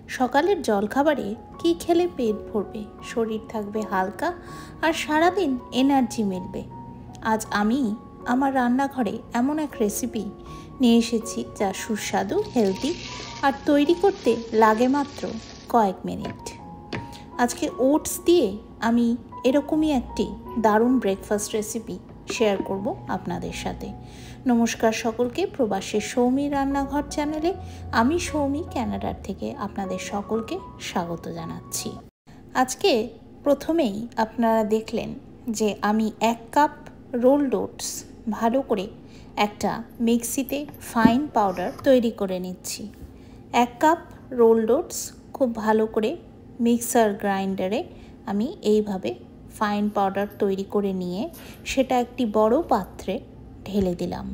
সকালের জলখাবারে কি খেলে পেট ভরবে, শরীর থাকবে হালকা আর সারাদিন এনার্জি মিলবে। আজ আমি আমার রান্নাঘরে এমন এক রেসিপি নিয়ে এসেছি যা সুস্বাদু, হেলদি আর তৈরি করতে লাগে মাত্র কয়েক মিনিট। আজকে ওটস দিয়ে আমি এরকমই একটি দারুণ ব্রেকফাস্ট রেসিপি শেয়ার করব আপনাদের সাথে। নমস্কার সকলকে, প্রবাসের সৌমি রান্নাঘর চ্যানেলে আমি সৌমি ক্যানাডার থেকে আপনাদের সকলকে স্বাগত জানাচ্ছি। আজকে প্রথমেই আপনারা দেখলেন যে আমি 1 কাপ রোলড ওটস ভালো করে একটা মিক্সিতে ফাইন পাউডার তৈরি করে নিচ্ছি। 1 কাপ রোলড ওটস খুব ভালো করে মিক্সার গ্রাইন্ডারে আমি এইভাবে ফাইন পাউডার তৈরি করে নিয়ে সেটা একটি বড় পাত্রে ঢেলে দিলাম।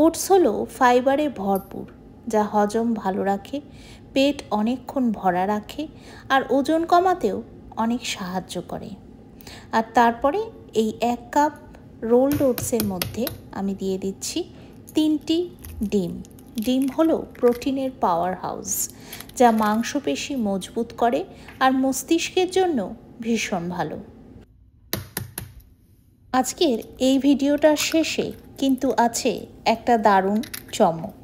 ওটস হলো ফাইবারে ভরপুর, যা হজম ভালো রাখে, পেট অনেকক্ষণ ভরা রাখে আর ওজন কমাতেও অনেক সাহায্য করে। আর তারপরে এই 1 কাপ রোলড ওটসের মধ্যে আমি দিয়ে দিচ্ছি 3টি ডিম। ডিম হলো প্রোটিনের পাওয়ার হাউস, যা মাংসপেশি মজবুত করে আর মস্তিষ্কের জন্য ভীষণ ভালো। আজকের এই ভিডিওটার শেষে কিন্তু আছে একটা দারুণ চমক।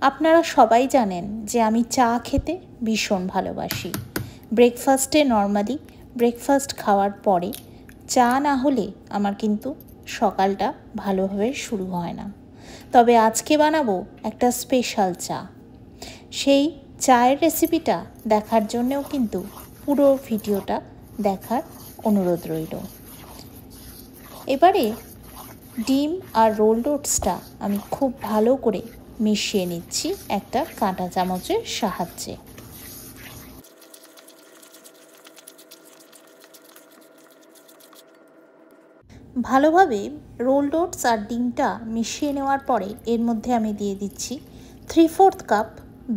আপনারা সবাই জানেন যে আমি চা খেতে ভীষণ ভালোবাসি। ব্রেকফাস্টে নর্মালি ব্রেকফাস্ট খাওয়ার পরে চা না হলে আমার কিন্তু সকালটা ভালোভাবে শুরু হয় না। তবে আজকে বানাবো একটা স্পেশাল চা। সেই চায়ের রেসিপিটা দেখার জন্যও কিন্তু পুরো ভিডিওটা দেখার অনুরোধ রইল। এবারে ডিম আর রোলড ওটসটা আমি খুব ভালো করে মিশিয়ে নিচ্ছি একটা কাঁটা চামচের সাহায্যে। ভালোভাবে রোলড ওটস আর ডিমটা মিশিয়ে নেওয়ার পরে এর মধ্যে আমি দিয়ে দিচ্ছি 3/4 কাপ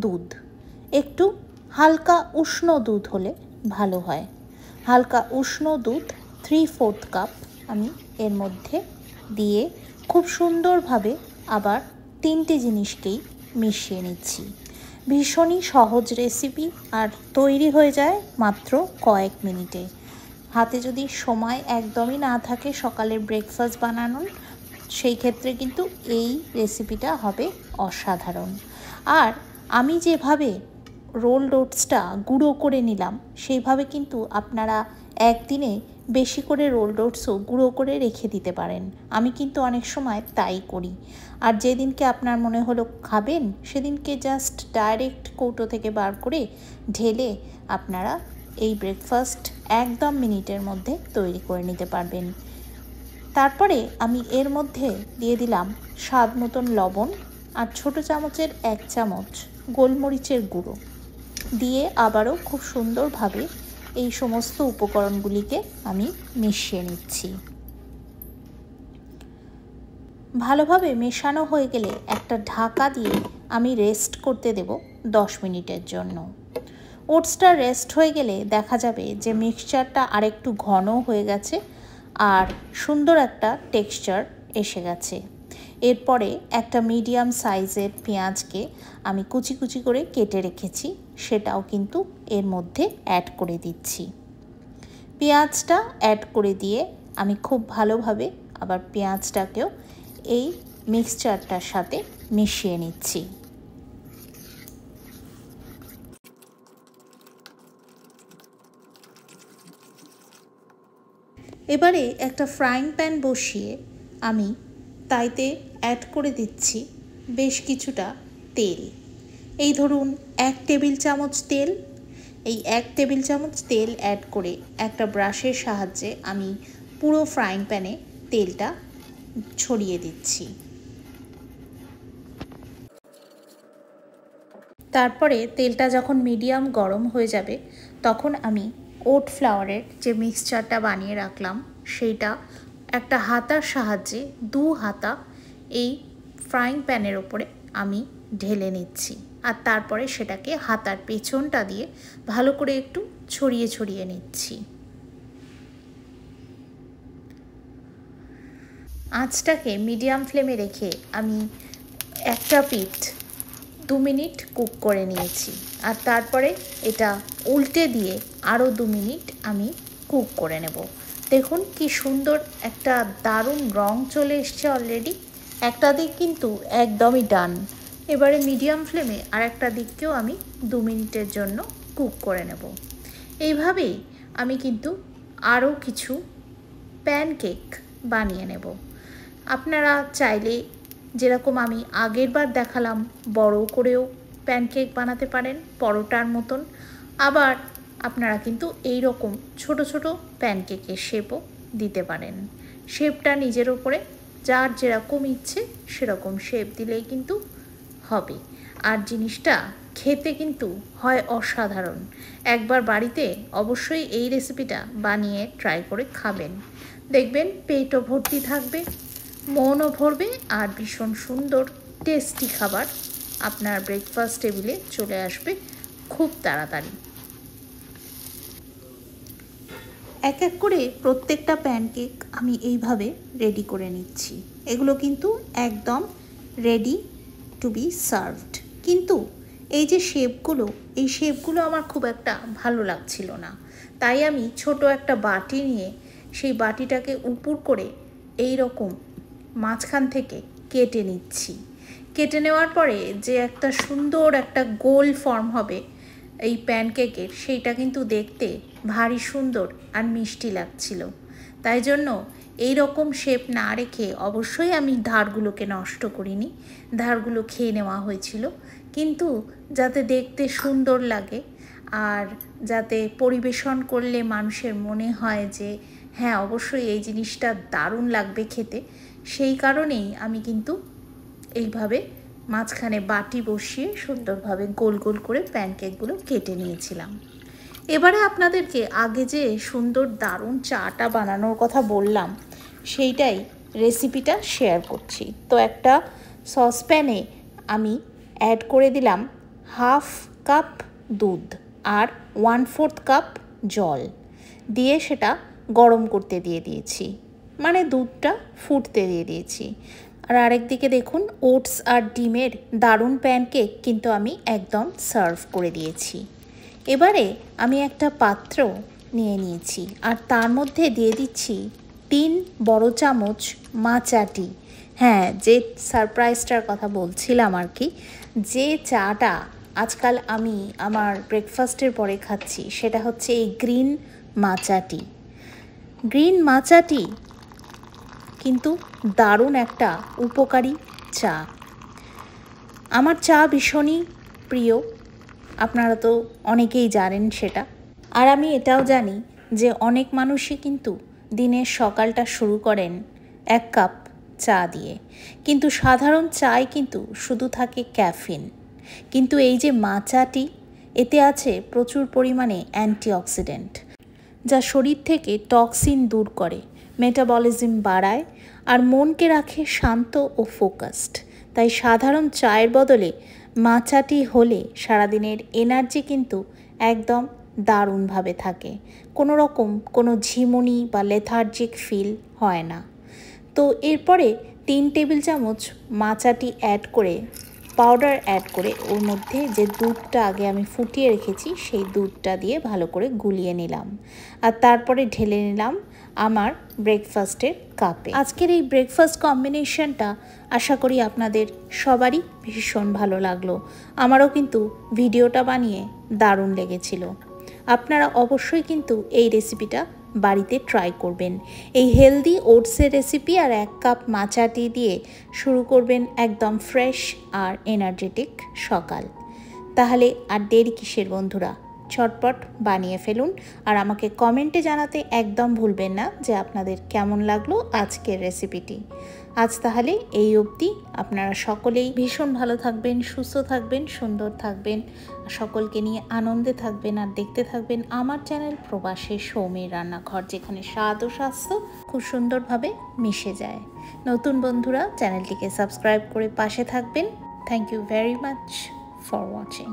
দুধ। একটু হালকা উষ্ণ দুধ হলে ভালো হয়। হালকা উষ্ণ দুধ 3/4 কাপ আমি এর মধ্যে দিয়ে খুব সুন্দরভাবে আবার 3টে জিনিসকেই মিশিয়ে নিচ্ছি। ভীষণই সহজ রেসিপি আর তৈরি হয়ে যায় মাত্র কয়েক মিনিটে। হাতে যদি সময় একদমই না থাকে সকালের ব্রেকফাস্ট বানানোর, সেই ক্ষেত্রে কিন্তু এই রেসিপিটা হবে অসাধারণ। আর আমি যেভাবে রোলড ওটসটা গুঁড়ো করে নিলাম সেইভাবে কিন্তু আপনারা একদিনে বেশি করে রোলড ওটসও গুঁড়ো করে রেখে দিতে পারেন। আমি কিন্তু অনেক সময় তাই করি। আর যেদিনকে আপনার মনে হলো খাবেন সেদিনকে জাস্ট ডাইরেক্ট কৌটো থেকে বার করে ঢেলে আপনারা এই ব্রেকফাস্ট একদম মিনিটের মধ্যে তৈরি করে নিতে পারবেন। তারপরে আমি এর মধ্যে দিয়ে দিলাম স্বাদ মতন লবণ আর ছোট চামচের 1 চামচ গোলমরিচের গুঁড়ো দিয়ে আবারও খুব সুন্দরভাবে এই সমস্ত উপকরণগুলিকে আমি মিশিয়ে নিচ্ছি। ভালোভাবে মেশানো হয়ে গেলে একটা ঢাকা দিয়ে আমি রেস্ট করতে দেব 10 মিনিটের জন্য। ওটসটা রেস্ট হয়ে গেলে দেখা যাবে যে মিক্সচারটা আরেকটু ঘন হয়ে গেছে আর সুন্দর একটা টেক্সচার এসে গেছে। এরপরে একটা মিডিয়াম সাইজের পেঁয়াজকে আমি কুচি কুচি করে কেটে রেখেছি, সেটাও কিন্তু এর মধ্যে অ্যাড করে দিচ্ছি। পেঁয়াজটা অ্যাড করে দিয়ে আমি খুব ভালোভাবে আবার পেঁয়াজটাকেও এই মিক্সচারটার সাথে মিশিয়ে নিচ্ছি। এবারে একটা ফ্রাইং প্যান বসিয়ে আমি তাইতে অ্যাড করে দিচ্ছি বেশ কিছুটা তেল। এই ধরুন 1 টেবিল চামচ তেল। এই 1 টেবিল চামচ তেল অ্যাড করে একটা ব্রাশের সাহায্যে আমি পুরো ফ্রাইং প্যানে তেলটা ছড়িয়ে দিচ্ছি। তারপরে তেলটা যখন মিডিয়াম গরম হয়ে যাবে তখন আমি ওট ফ্লাওয়ারের যে মিক্সচারটা বানিয়ে রাখলাম সেইটা একটা হাতার সাহায্যে 2 হাতা এই ফ্রাইং প্যানের ওপরে আমি ঢেলে নিচ্ছি। আর তারপরে সেটাকে হাতার পেছনটা দিয়ে ভালো করে একটু ছড়িয়ে ছড়িয়ে নিচ্ছি। আঁচটাকে মিডিয়াম ফ্লেমে রেখে আমি একটা পিঠ 2 মিনিট কুক করে নিয়েছি। আর তারপরে এটা উল্টে দিয়ে আরও 2 মিনিট আমি কুক করে নেব। দেখুন কি সুন্দর একটা দারুণ রং চলে এসছে অলরেডি। একটা দিক কিন্তু একদমই ডান। এবারে মিডিয়াম ফ্লেমে আর একটা দিককেও আমি 2 মিনিটের জন্য কুক করে নেব। এইভাবেই আমি কিন্তু আরও কিছু প্যানকেক বানিয়ে নেব। আপনারা চাইলে যেরকম আমি আগের বার দেখালাম বড় করেও প্যানকেক বানাতে পারেন পরোটার মতন, আবার আপনারা কিন্তু এই রকম ছোট ছোট প্যানকেকের শেপও দিতে পারেন। শেপটা নিজের ওপরে যার যেরকম ইচ্ছে সেরকম শেপ দিলেই কিন্তু হবে। আর জিনিসটা খেতে কিন্তু হয় অসাধারণ। একবার বাড়িতে অবশ্যই এই রেসিপিটা বানিয়ে ট্রাই করে খাবেন, দেখবেন পেটও ভর্তি থাকবে, মনও ভরবে, আর ভীষণ সুন্দর টেস্টি খাবার আপনার ব্রেকফাস্ট টেবিলে চলে আসবে খুব তাড়াতাড়ি। এক এক করে প্রত্যেকটা প্যানকেক আমি এইভাবে রেডি করে নিচ্ছি। এগুলো কিন্তু একদম রেডি টু বি সার্ভড। কিন্তু এই যে শেপগুলো, এই শেপগুলো আমার খুব একটা ভালো লাগছিল না, তাই আমি ছোট একটা বাটি নিয়ে সেই বাটিটাকে উপর করে এই রকম মাঝখান থেকে কেটে নিচ্ছি। কেটে নেওয়ার পরে যে একটা সুন্দর একটা গোল ফর্ম হবে এই প্যানকেকের, সেইটা কিন্তু দেখতে ভারী সুন্দর আর মিষ্টি লাগছিল। তাই জন্য এই রকম শেপ না রেখে অবশ্যই আমি ধারগুলোকে নষ্ট করিনি, ধারগুলো খেয়ে নেওয়া হয়েছিল, কিন্তু যাতে দেখতে সুন্দর লাগে আর যাতে পরিবেশন করলে মানুষের মনে হয় যে হ্যাঁ অবশ্যই এই জিনিসটা দারুণ লাগবে খেতে, সেই কারণেই আমি কিন্তু এইভাবে মাঝখানে বাটি বসিয়ে সুন্দরভাবে গোল গোল করে প্যানকেকগুলো কেটে নিয়েছিলাম। এবারে আপনাদেরকে আগে যে সুন্দর দারুণ চাটা বানানোর কথা বললাম সেইটাই রেসিপিটা শেয়ার করছি। তো একটা সসপ্যানে আমি অ্যাড করে দিলাম 1/2 কাপ দুধ আর 1/4 কাপ জল দিয়ে সেটা গরম করতে দিয়ে দিয়েছি, মানে দুধটা ফুটতে দিয়ে দিয়েছি। আর আরেক দিকে দেখুন ওটস আর ডিমের দারুণ প্যানকেক কিন্তু আমি একদম সার্ভ করে দিয়েছি। এবারে আমি একটা পাত্র নিয়ে নিয়েছি আর তার মধ্যে দিয়ে দিচ্ছি 3 বড় চামচ মাচাটি। হ্যাঁ, যে সারপ্রাইজটার কথা বলছিলাম আর কি, যে চাটা আজকাল আমি আমার ব্রেকফাস্টের পরে খাচ্ছি সেটা হচ্ছে এই গ্রিন মাচাটি। গ্রিন মাচাটি কিন্তু দারুণ একটা উপকারী চা। আমার চা ভীষণই প্রিয়, আপনারা তো অনেকেই জানেন সেটা। আর আমি এটাও জানি যে অনেক মানুষই কিন্তু দিনের সকালটা শুরু করেন 1 কাপ চা দিয়ে, কিন্তু সাধারণ চায় কিন্তু শুধু থাকে ক্যাফিন। কিন্তু এই যে মাচাটি, এতে আছে প্রচুর পরিমাণে অ্যান্টিঅক্সিডেন্ট, যা শরীর থেকে টক্সিন দূর করে, মেটাবলিজম বাড়ায় আর মনকে রাখে শান্ত ও ফোকাসড। তাই সাধারণ চায়ের বদলে মাচাটি হলে সারাদিনের এনার্জি কিন্তু একদম দারুণভাবে থাকে, কোনো রকম কোনো ঝিমুনি বা লেথার্জিক ফিল হয় না। তো এরপরে 3 টেবিল চামচ মাচাটি অ্যাড করে, পাউডার অ্যাড করে ওর মধ্যে যে দুধটা আগে আমি ফুটিয়ে রেখেছি সেই দুধটা দিয়ে ভালো করে গুলিয়ে নিলাম আর তারপরে ঢেলে নিলাম আমার ব্রেকফাস্টের কাপে। আজকের এই ব্রেকফাস্ট কম্বিনেশনটা আশা করি আপনাদের সবারই ভীষণ ভালো লাগলো। আমারও কিন্তু ভিডিওটা বানিয়ে দারুণ লেগেছিল। আপনারা অবশ্যই কিন্তু এই রেসিপিটা বাড়িতে ট্রাই করবেন। এই হেলদি ওটসের রেসিপি আর 1 কাপ মাচাটি দিয়ে শুরু করবেন একদম ফ্রেশ আর এনার্জেটিক সকাল। তাহলে আর দেরি কিসের বন্ধুরা, চটপট বানিয়ে ফেলুন আর আমাকে কমেন্টে জানাতে একদম ভুলবেন না যে আপনাদের কেমন লাগলো আজকের রেসিপিটি। আজ তাহলে এই অবধি। আপনারা সকলেই ভীষণ ভালো থাকবেন, সুস্থ থাকবেন, সুন্দর থাকবেন, সকলকে নিয়ে আনন্দে থাকবেন আর দেখতে থাকবেন আমার চ্যানেল প্রবাসী সৌমির রান্নাঘর, যেখানে স্বাদ ও স্বাস্থ্য খুব সুন্দরভাবে মিশে যায়। নতুন বন্ধুরা চ্যানেলটিকে সাবস্ক্রাইব করে পাশে থাকবেন। Thank you very much for watching.